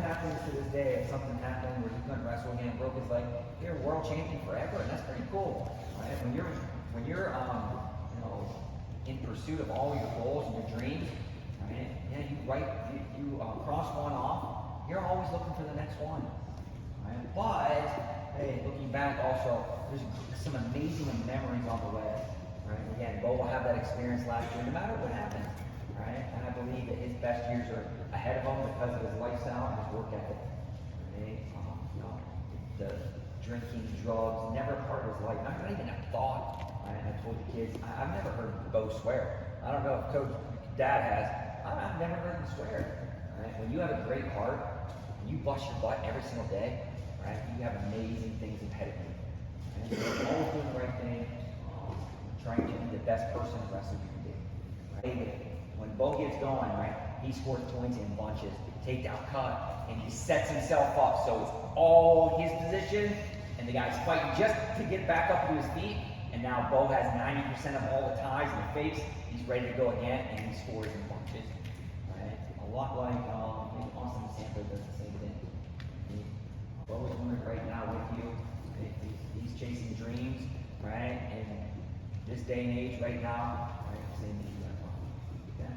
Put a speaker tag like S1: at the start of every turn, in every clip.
S1: happens to this day, if something happened where he couldn't wrestle again, broke his leg, you're a world champion forever, and that's pretty cool. Right? When you're you know, in pursuit of all your goals and your dreams, right? Yeah, you cross one off, you're always looking for the next one. Right? But hey, looking back also, there's some amazing memories on the way. Right? Again, Bo will have that experience last year, no matter what happens. Right? And I believe that his best years are ahead of him because of his lifestyle and his work ethic. Right? You know, the drinking, drugs, never a part of his life, not even a thought. Right? I told the kids, I've never heard Bo swear. I don't know if Coach Dad has. I've never heard him swear. Right? When you have a great heart and you bust your butt every single day, right? You have amazing things ahead of you. And so you're always doing the right thing, trying to be the best person the rest of you can be. Right? When Bo gets going, right, he scores points in bunches, takedown cut, and he sets himself up so it's all his position, and the guy's fighting just to get back up to his feet, and now Bo has 90% of all the ties and the fakes. He's ready to go again, and he scores in bunches. Right? A lot like Austin Sanford does the same thing. Bo is doing it right now with you. He's chasing dreams, right? And this day and age, right now, right? Same as you guys want. Okay.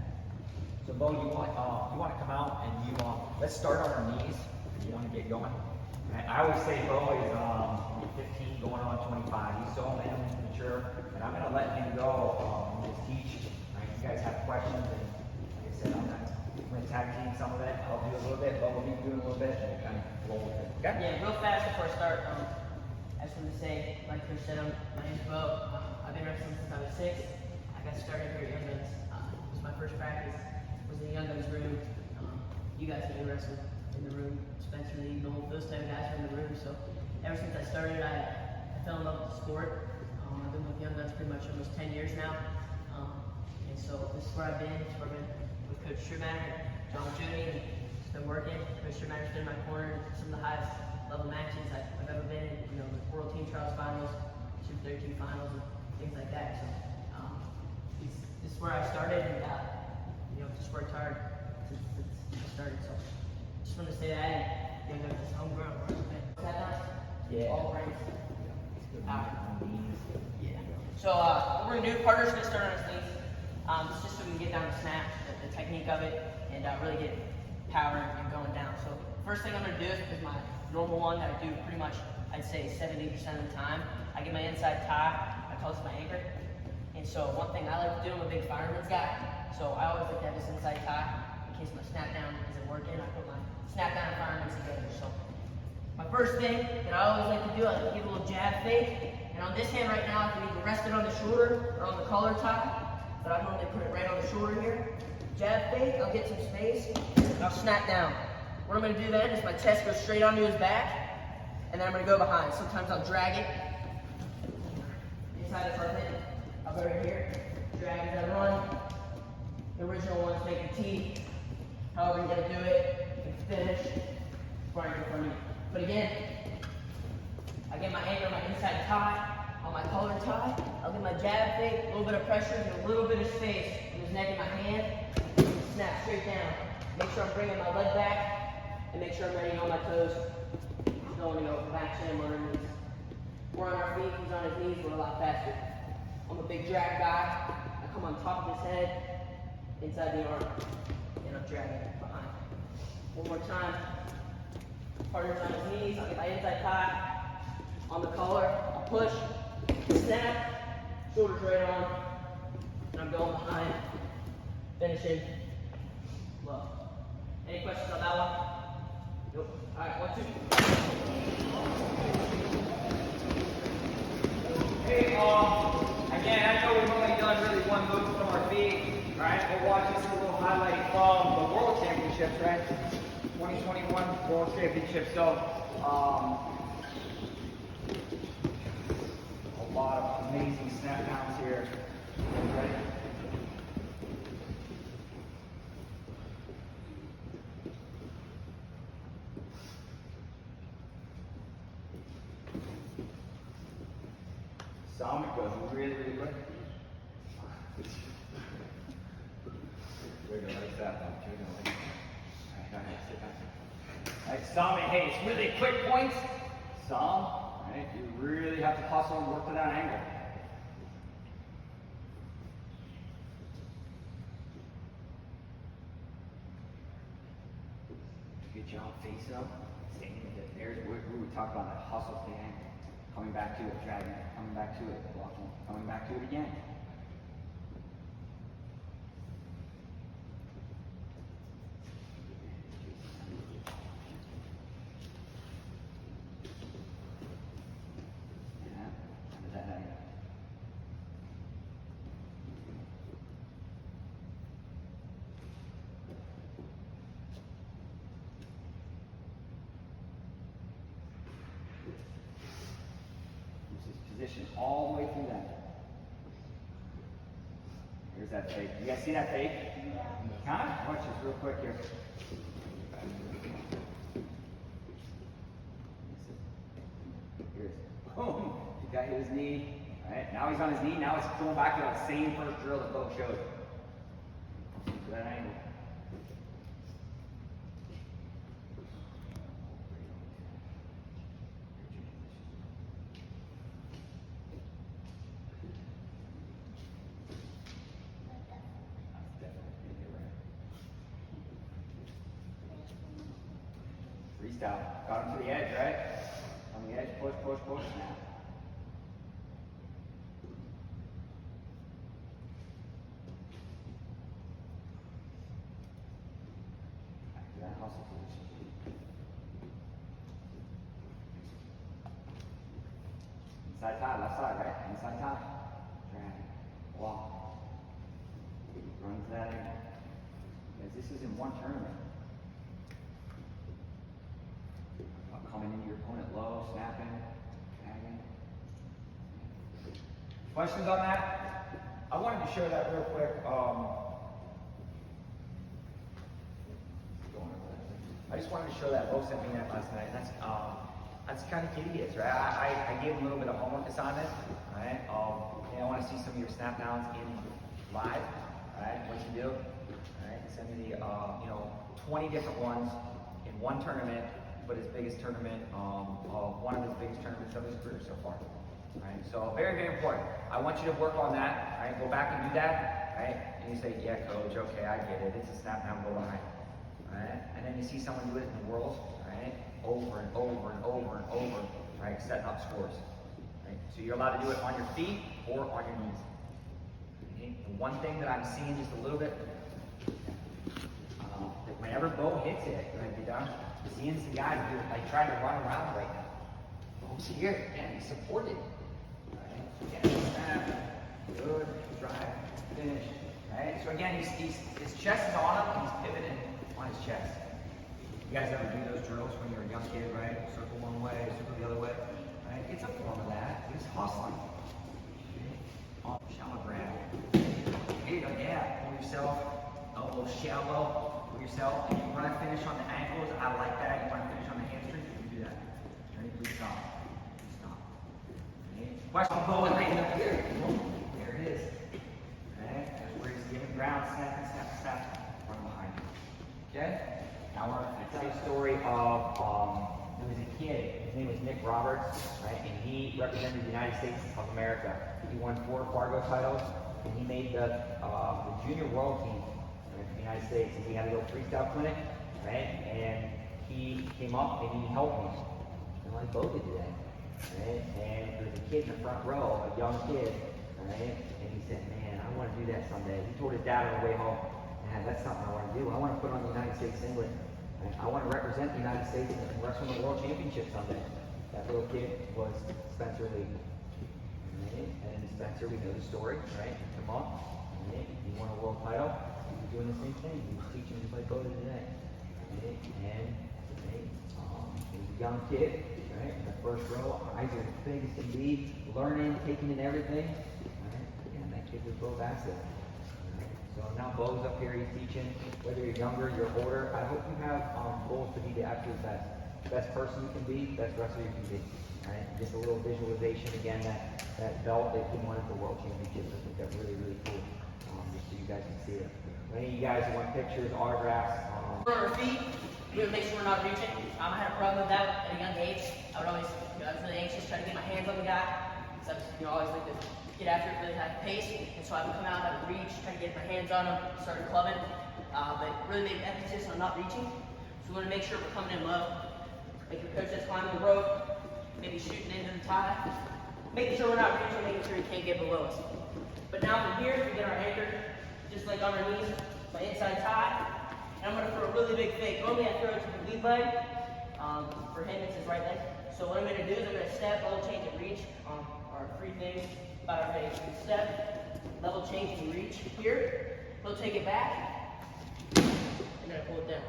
S1: So Bo, you want to come out and let's start on our knees. You want to get going. Right? I always say Bo is 15 going on 25. He's so mature, and I'm going to let him go and just teach. Right? You guys have questions, and like I said, I'm going to tag team some of it. I'll do a little bit, Bo will be doing a little bit, and we'll kind of roll with it. Okay?
S2: Yeah, real fast before I start, I just want to say, like Chris said, my name's Bo. I've been wrestling since I was 6. I got started here at Young Guns. It was my first practice. It was in the Young Guns room. You guys know wrestle in the room. Spencer Lee, those type of guys were in the room. So ever since I started, I fell in love with the sport. I've been with Young Guns pretty much almost 10 years now. And so this is where I've been. This is where I've been with Coach Schumacher, John Judy, and it's been working. Coach Schumacher's been in my corner. Some of the highest level matches I've ever been in, you know, the World Team Trials Finals, Super 13 Finals, and things like that. So this is where I started, and you know, just worked hard since I started. So just want to say that, and you know, it's homegrown. Is that nice?
S1: Yeah.
S2: All right. Yeah. So what we're gonna do, partner's gonna start on his knees. It's just so we can get down the snap, the technique of it, and really get power and going down. So first thing I'm gonna do is my normal one that I do pretty much, I'd say 70% of the time. I get my inside tie, I call this my anchor. And so one thing I like to do, I'm a big fireman's guy, so I always like to have this inside tie in case my snap down isn't working. I put my snap down and fireman's together. So my first thing that I always like to do, I like to give a little jab fake. And on this hand right now, I can either rest it on the shoulder or on the collar tie, but I normally put it right on the shoulder here. Jab fake, I'll get some space, and I'll snap down. What I'm going to do then is my chest goes straight onto his back, and then I'm going to go behind. Sometimes I'll drag it inside his armpit. I'll go right here, drag as I run. The original one's make a T. However you're going to do it, you can finish before I go for me. But again, I get my anchor, my inside tie, on my collar tie. I'll get my jab fake, a little bit of pressure, and a little bit of space in his neck and my hand. Snap straight down. Make sure I'm bringing my leg back, and make sure I'm ready on my toes. Don't want to go back slam underneath. We're on our feet, he's on his knees, we're a lot faster. I'm a big drag guy. I come on top of his head, inside the arm, and I'm dragging it behind. One more time. Partner's on his knees, I'll get my inside tie on the collar, I'll push, snap, shoulders right on, and I'm going behind, finishing low. Any questions on that one? Nope. All right, 1, 2.
S1: Hey, again, I know we've only done really one move from our feet, right? We'll watch this a little highlight from the World Championships, right? 2021 World Championship. So, a lot of amazing snap downs here. Ready? Some it goes really, really quick. We're gonna like that though. We're gonna like that. All right, sit down. Right, some, hey, it's really quick points. Some, right, you really have to hustle and work to that angle. Good job, face up. Staying with it. There's where we talk about that hustle to the angle. Coming back to it, dragging it, coming back to it, blocking, coming back to it again. Position all the way through that. Here's that fake. You guys see that fake? Yeah. Watch this real quick here. Here's boom. He got his knee. All right. Now he's on his knee. Now it's going back to that same first drill that Bo showed. To that angle. Freestyle. Got him to the edge, right? On the edge, push, push, push. Now. Back to that hustle position. Inside tie, left side, right? Inside tie. Drag. Walk. Run to that angle. Guys, this is in one tournament. Coming into your opponent low, snapping, tagging. Questions on that? I wanted to share that real quick. I just wanted to show that Bo sent me that last night. That's kind of kid he is, right? I gave him a little bit of homework assignment, right? I want to see some of your snap downs in live, right? What you do, right? Send me the 20 different ones in one tournament. But his biggest tournament, one of his biggest tournaments of his career so far. Right? So very, very important. I want you to work on that. Right? Go back and do that. Right? And you say, yeah, coach, okay, I get it. It's a snap down, go behind. Right? And then you see someone do it in the world, right? Over and over and over and over, right? Setting up scores. Right? So you're allowed to do it on your feet or on your knees. Okay? The one thing that I'm seeing just a little bit, that whenever Bo hits it, right, be done. Seeing some guys do like trying to run around right now. Bo's here, and he's supported. Right? So again, snap, good, drive, finish. Right? So again, his chest is on him, and he's pivoting on his chest. You guys ever do those drills when you're a young kid, right? Circle one way, circle the other way. Right? It's a form of that. It's hustling. Shallow grab. Here you go, yeah. Pull yourself, elbow shallow. Yourself. If you want to finish on the ankles, I like that. You want to finish on the hamstrings, you can do that. Ready? Please stop. Please stop. Okay. Question going right up here. There it is. Okay. That's where he's giving ground, snap, snap, snap. Run behind you. Okay? Now we're going to tell you a story of there was a kid. His name was Nick Roberts, right? And he represented the United States of America. He won 4 Fargo titles, and he made the junior world team. United States, and we had a little freestyle clinic, right? And he came up and he helped me, and like Bo did today, right? And there was a kid in the front row, a young kid, right? And he said, "Man, I want to do that someday." He told his dad on the way home, "Man, that's something I want to do. I want to put on the United States singlet. Right? I want to represent the United States and wrestle in the World Championship someday." That little kid was Spencer Lee, right? And Spencer, we know the story, right? He came up, right? He won a world title. Doing the same thing. He was teaching just like Bo did today. Right? And right? He was a young kid, right? In the first row, eyes are as big as can be, learning, taking in everything. Right? And that kid was Bo Bassett. Right? So now Bo's up here, he's teaching. Whether you're younger, you're older, I hope you have goals to be the absolute best person you can be, best wrestler you can be. Right? Just a little visualization again, that belt that he won at the World Championships. I think that's really, really cool. Just so you guys can see it. Any of you guys who want pictures, autographs,
S2: on our feet, We would make sure we're not reaching. I had a problem with that at a young age. I was really anxious, trying to get my hands on the guy. Because I was, always like to get after it, really high pace. And so I would come out, I would reach, try to get my hands on him, start clubbing. But really make emphasis on not reaching. So we want to make sure we're coming in low. Like your coach that's climbing the rope, maybe shooting into the tie. Making sure we're not reaching, making sure he can't get below us. But now from here, we get our anchor, just like on our knees, my inside tie. And I'm going to throw a really big fake. Normally I throw it to the lead leg. For him, it's his right leg. So what I'm going to do is I'm going to step, level change, and reach. Our three things about our fake. Step, level change, and reach. Here, he'll take it back, and then I pull it down.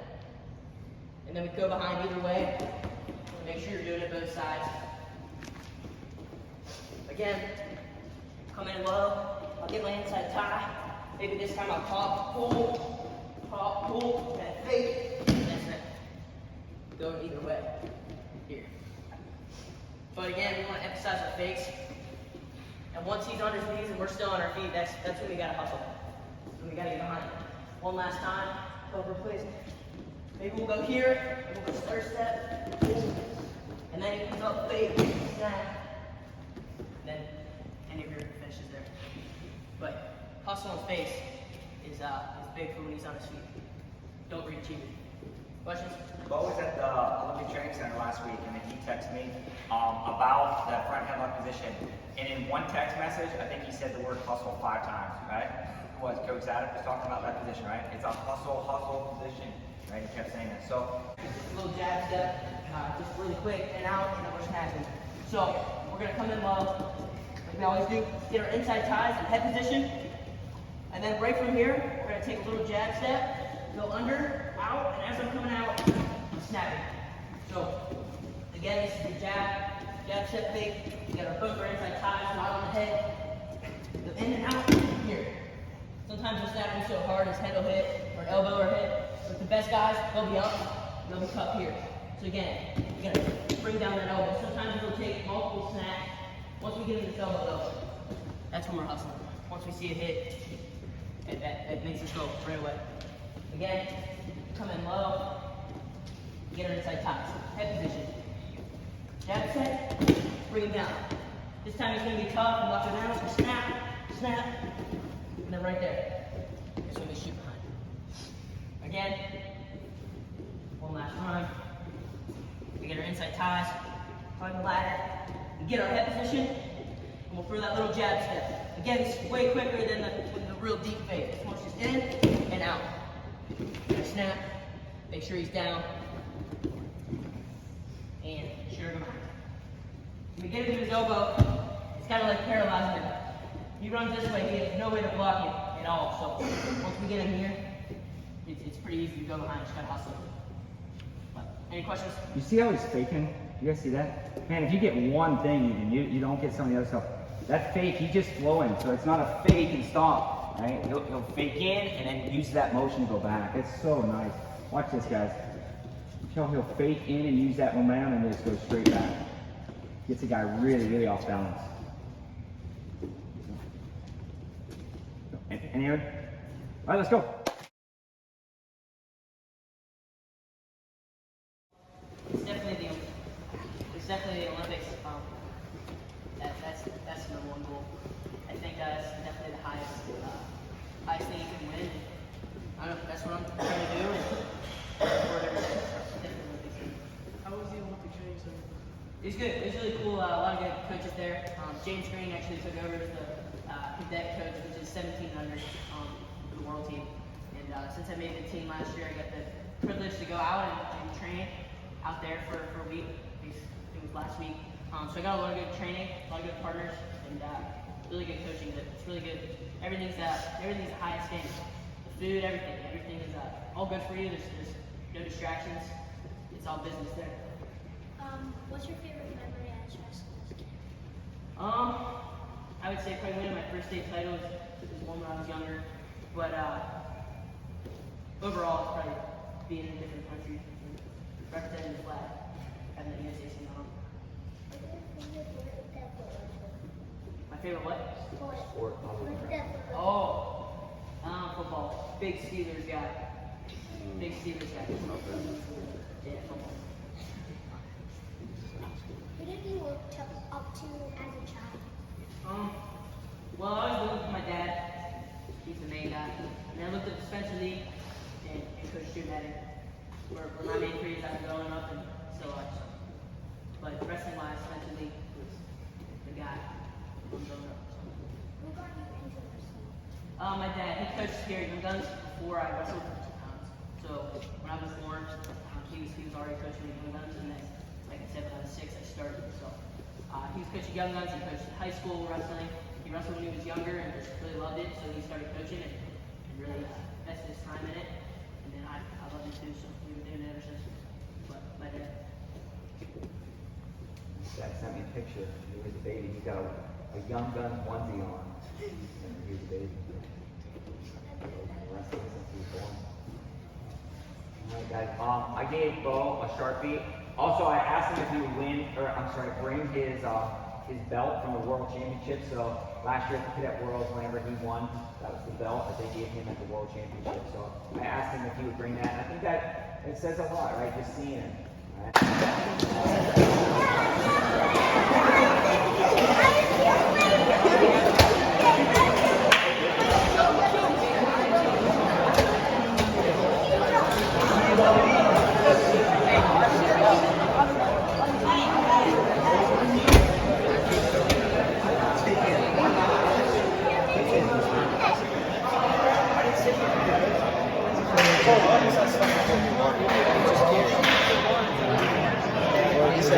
S2: And then we go behind either way. Make sure you're doing it both sides. Again, come in low. I'll get my inside tie. Maybe this time I'll pop, pull, and fake. And that's it. Go either way. Here. But again, we want to emphasize our fakes. And once he's on his knees and we're still on our feet, that's when we gotta hustle. And we gotta get behind him. One last time. Over, please. Maybe we'll go here, and we'll go stir step, and then he comes up, fake, snap. Then any of your finishes there. But hustle and face is big for when he's on his feet. Don't reach either. Questions?
S1: Bo was at the Olympic Training Center last week, and then he texted me about the front headlock position. And in one text message, I think he said the word hustle 5 times, right? Was Coach Zadok was talking about that position, right? It's a hustle position, right? He kept saying that. So,
S2: just a little jab step, just really quick, and out, and then we're smashing. So, we're going to come in low, like we always do. Get our inside ties in head position. And then right from here, we're going to take a little jab step, go under, out, and as I'm coming out, I'm snapping. So, again, this is the jab step fake. We got both our inside ties, not on the head. Go in and out, here. Sometimes we'll snap him so hard his head will hit, or elbow will hit. But the best guys, they'll be up, they'll be cupped here. So again, you gotta bring down that elbow. Sometimes we'll take multiple snaps. Once we get in this elbow though, that's when we're hustling. Once we see it hit, it makes us go right away. Again, come in low, get our inside ties. Head position. Jab set, bring him down. This time he's gonna be tough and lock it down. So snap, and then right there. That's when we shoot behind. Again, one last time. We get our inside ties, climb the ladder, we get our head position, and we'll throw that little jab step. Again, it's way quicker than the real deep fake. This one's just in and out. Snap, make sure he's down, and shoot him behind. When we get him to his elbow, it's kind of like paralyzing him. He runs this way, he has no way to block it at all. So once we get him here, it's pretty easy to go behind, just gotta hustle. Any questions?
S3: You see how he's faking? You guys see that? Man, if you get one thing and you don't get some of the other stuff, that fake, he's just flowing. So it's not a fake and stop, right? He'll fake in and then use that motion to go back. It's so nice. Watch this, guys. He'll fake in and use that momentum and just go straight back. Gets the guy really, really off balance. Any other? All right, let's go.
S2: It's definitely the Olympics. That's the number one goal. I think that's definitely the highest thing you can win. I don't know. That's what I'm trying to do.
S4: How was the Olympic Training Center?
S2: It was good. It was really cool. A lot of good coaches there. James Green actually took over as the cadet coach, which is 1700 for the world team. And since I made the team last year, I got the privilege to go out and train out there for a week. It was last week. So I got a lot of good training, a lot of good partners, and really good coaching. It's really good. Everything's the highest standard. The food, everything is all good for you. There's no distractions. It's all business there.
S5: What's your favorite memory at Stress Class?
S2: I would say probably winning my first state title was one when I was younger, but overall it's probably being in a different country and representing the flag, having the USA symbol on. My favorite what?
S5: Sport.
S2: Oh, football. Big Steelers guy. Big Steelers guy. Yeah, football.
S5: Who did you look up to as a child?
S2: Well, I always looked up to my dad. He's the main guy. And then I looked up to Spencer Lee and Coach Drew Madden. Were my main three as I was growing up and still are. So. But wrestling wise, Spencer Lee was the guy from growing up.
S5: Who got you into wrestling?
S2: My dad, he coached here at Young Guns before I wrestled for 2 pounds. So when I was born, he was already coaching at Young Guns, and then, like I said, when I was 6, I started. So he was coaching Young Guns. He coached high school wrestling. He wrestled when he was younger and just really loved it. So he started coaching and really invested his time in it. And then I loved it too. So we've been doing it ever since. But my dad.
S3: Dad sent me a picture. He was a baby. He's got a Young Guns onesie on. He was a baby. Wrestling since he was born. Alright guys, I gave Bo a Sharpie. Also, I asked him if he would bring his belt from the World Championship. So last year at the Cadet Worlds, whenever he won, that was the belt that they gave him at the World Championship. So I asked him if he would bring that. I think that it says a lot, right? Just seeing it.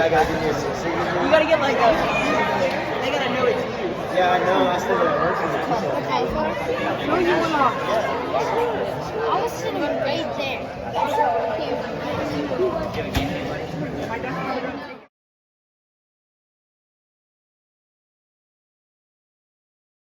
S2: You gotta get like they gotta know it's you.
S6: Yeah, I know. I still gotta work on it.
S5: Okay. No, you were not. I was sitting right